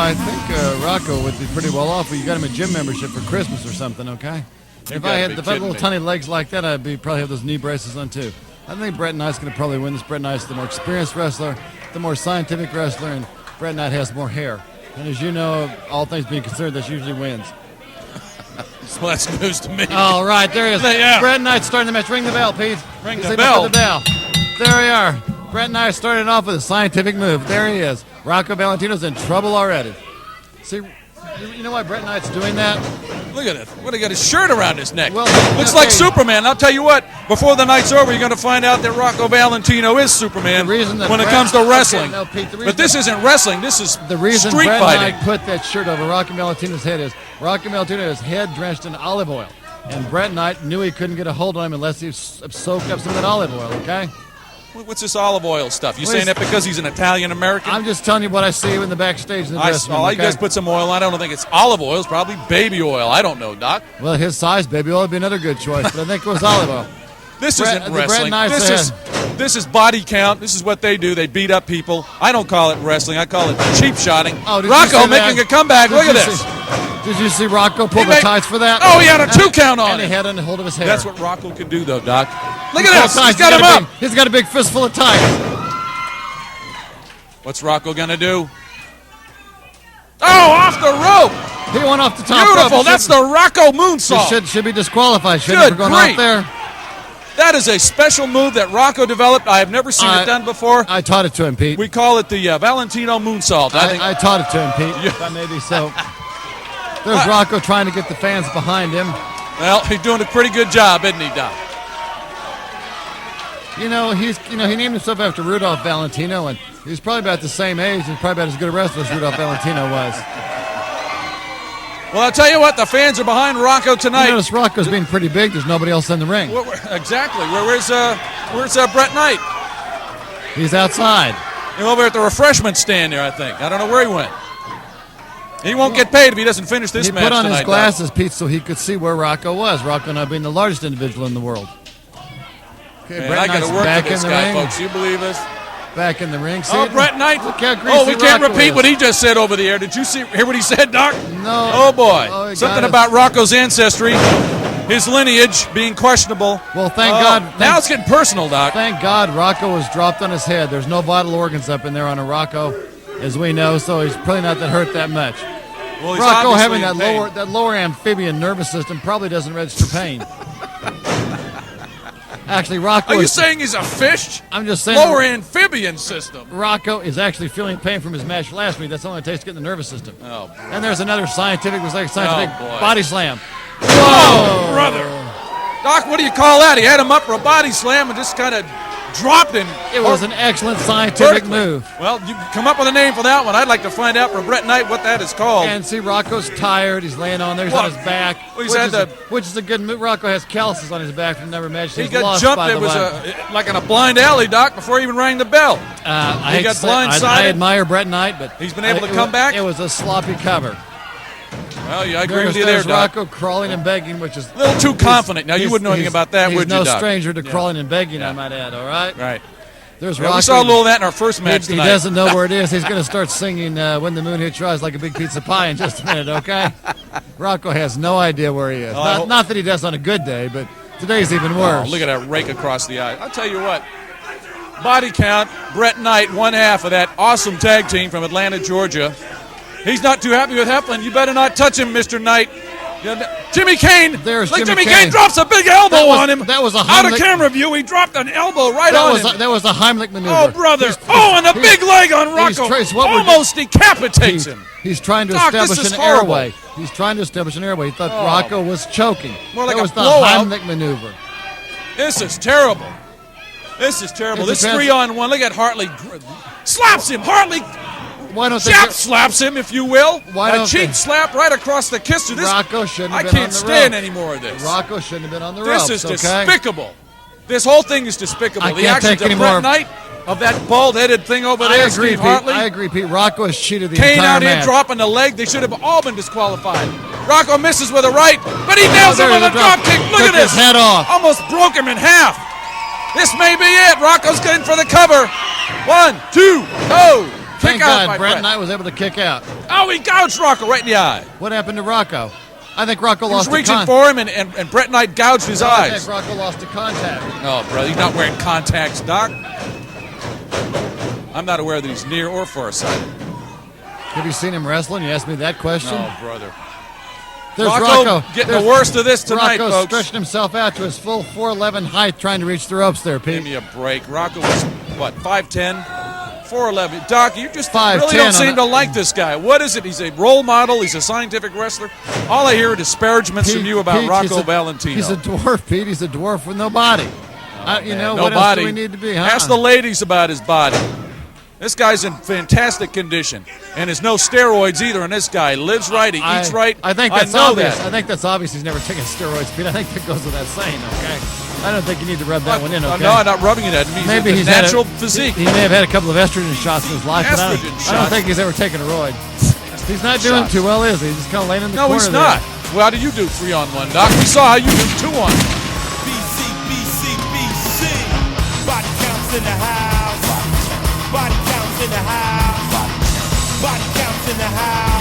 I think Rocco would be pretty well off if you got him a gym membership for Christmas or something, okay? If I had little tiny legs like that, I'd probably have those knee braces on too. I think Brett Knight's going to probably win this. Brett Knight's the more experienced wrestler, the more scientific wrestler, and Brett Knight has more hair. And as you know, all things being considered, that usually wins. Well, that's news to me. All right, there he is. Yeah. Brett Knight starting the match. Ring the bell, Pete. Ring the bell. There we are. Brett Knight starting off with a scientific move. There he is. Rocco Valentino's in trouble already. See, you know why Brett Knight's doing that? Look at it. What, he got his shirt around his neck. Well, looks like Superman. I'll tell you what, before the night's over, you're going to find out that Rocco Valentino is Superman when it comes to wrestling. No, Pete, but this isn't wrestling. This is the reason street Brett fighting. Knight put that shirt over Rocco Valentino's head is Rocco Valentino has head drenched in olive oil. And Brett Knight knew he couldn't get a hold on him unless he soaked up some of that olive oil, okay? What's this olive oil stuff? You saying that because he's an Italian-American? I'm just telling you what I see in the backstage in the dressing room. All you guys put some oil on. I don't think it's olive oil. It's probably baby oil. I don't know, Doc. Well, his size, baby oil, would be another good choice, but I think it was olive oil. This isn't wrestling. This is body count. This is what they do. They beat up people. I don't call it wrestling. I call it cheap shotting. Oh, Rocco making a comeback. Look at this. Did you see Rocco pull the tights for that? Oh, he had a 2 count on and he had on the hold of his hair. That's what Rocco can do, though, Doc. Look at this. He's got him up. He's got a big fistful of tights. What's Rocco going to do? Oh, off the rope. He went off the top Beautiful. rope. That's the Rocco moonsault. Should be disqualified. Shouldn't have gone off there. That is a special move that Rocco developed. I have never seen it done before. I taught it to him, Pete. We call it the Valentino moonsault. I taught it to him, Pete. Yeah. Maybe so. There's Rocco trying to get the fans behind him. Well, he's doing a pretty good job, isn't he, Doc? He named himself after Rudolph Valentino, and he's probably about the same age. He's probably about as good a wrestler as Rudolph Valentino was. Well, I'll tell you what, the fans are behind Rocco tonight. You notice Rocco's being pretty big. There's nobody else in the ring. Exactly. Where's Brett Knight? He's outside. He's over at the refreshment stand there, I think. I don't know where he went. He won't get paid if he doesn't finish this match tonight. He put on his glasses, Pete, so he could see where Rocco was. Rocco not being the largest individual in the world. Okay, man, I got to work with this guy, folks. You believe this? Back in the ring. See, Brett Knight. Look how greasy we can't Rocco repeat is. what he just said over the air. Did you hear what he said, Doc? No. Oh, boy. Something about Rocco's ancestry, his lineage being questionable. Well, thank God. Now it's getting personal, Doc. Thank God Rocco was dropped on his head. There's no vital organs up in there on a Rocco, as we know, so he's probably not that hurt that much. Well, Rocco having that lower amphibian nervous system probably doesn't register pain. Actually, Rocco. Are you saying he's a fish? I'm just saying. Lower amphibian system. Rocco is actually feeling pain from his match last week. That's all it takes to get in the nervous system. Oh. And there's another scientific body slam. Whoa, brother. Doc, what do you call that? He had him up for a body slam and just kind of dropped him. It was an excellent scientific move. Well, you come up with a name for that one. I'd like to find out from Brett Knight what that is called. And see, Rocco's tired. He's laying on there. He's on his back. Well, which is a good move. Rocco has calluses on his back from never matched. He got jumped. It was like in a blind alley, Doc, before he even rang the bell. He got blindsided. I admire Brett Knight, but he's been able to come back. It was a sloppy cover. Well, I agree with you there, Doc. Rocco crawling and begging, which is a little too confident. Now, you wouldn't know anything about that, would you, Doc? He's no stranger to crawling and begging, I might add, all right? Right. There's Rocco. We saw a little of that in our first match tonight. He doesn't know where it is. He's going to start singing When the Moon Hits Your Eyes like a big pizza pie in just a minute, okay? Rocco has no idea where he is. Not that he does on a good day, but today's even worse. Oh, look at that rake across the eye. I'll tell you what. Body count, Brett Knight, one half of that awesome tag team from Atlanta, Georgia. He's not too happy with Heflin. You better not touch him, Mr. Knight. Jimmy Kane. There's Jimmy Kane drops a big elbow on him. That was a Heimlich. Out of camera view, he dropped an elbow right on him. That was a Heimlich maneuver. Oh, brother. And the big leg on Rocco almost decapitates him. He's trying to establish an airway. He's trying to establish an airway. He thought Rocco was choking. More like that was a blowout. the Heimlich maneuver. This is terrible. This is 3-on-1. Look at Hartley. Slaps him. Hartley slaps him, if you will. A cheap slap right across the kisser. Rocco shouldn't have been on the I can't stand any more of this. Rocco shouldn't have been on the ropes. This is despicable. This whole thing is despicable. The actions of Brett Knight, of that bald-headed thing over there, Steve Hartley. I agree, Pete. Rocco has cheated the Kane entire out here match. dropping the leg. They should have all been disqualified. Rocco misses with a right, but he nails him with a drop kick. Look at this. His head off. Almost broke him in half. This may be it. Rocco's going for the cover. 1, 2, go. Thank out God by Brett Knight was able to kick out. Oh, he gouged Rocco right in the eye. What happened to Rocco? I think Rocco He was lost reaching for him, and Brett Knight gouged his I eyes. think Rocco lost to contact. Oh, brother, he's not wearing contacts, Doc. I'm not aware that he's near or farsighted. Have you seen him wrestling? You asked me that question. No, brother. There's Rocco getting the worst of this tonight, Rocco's folks. stretching himself out to his full 4'11" height, trying to reach the ropes there, Pete. Give me a break. Rocco was, what, 5'10"? 4'11". Doc, you just 5'10" really don't seem to like this guy. What is it? He's a role model. He's a scientific wrestler. All I hear are disparagements from you about Rocco Valentino. He's a dwarf, Pete. He's a dwarf with no body. You know, no what body. else do we need to be? Huh? Ask the ladies about his body. This guy's in fantastic condition, and there's no steroids either. And this guy lives right, he eats right. I think that's know obvious. that. I think that's obvious. He's never taken steroids, Pete. I think that goes without saying. Okay. I don't think you need to rub that one in. Okay. No, I'm not rubbing it at him. Maybe He's he's a had natural physique. He may have had a couple of estrogen shots in his life. But I Estrogen don't think he's ever taken a roid. He's not doing too well, is he? He's just kind of laying in the corner. No, he's not. Well, how do you do 3-on-1, Doc? We saw how you do 2-on-1. BC. Body counts in the house. Body counts in the house. Body counts in the house.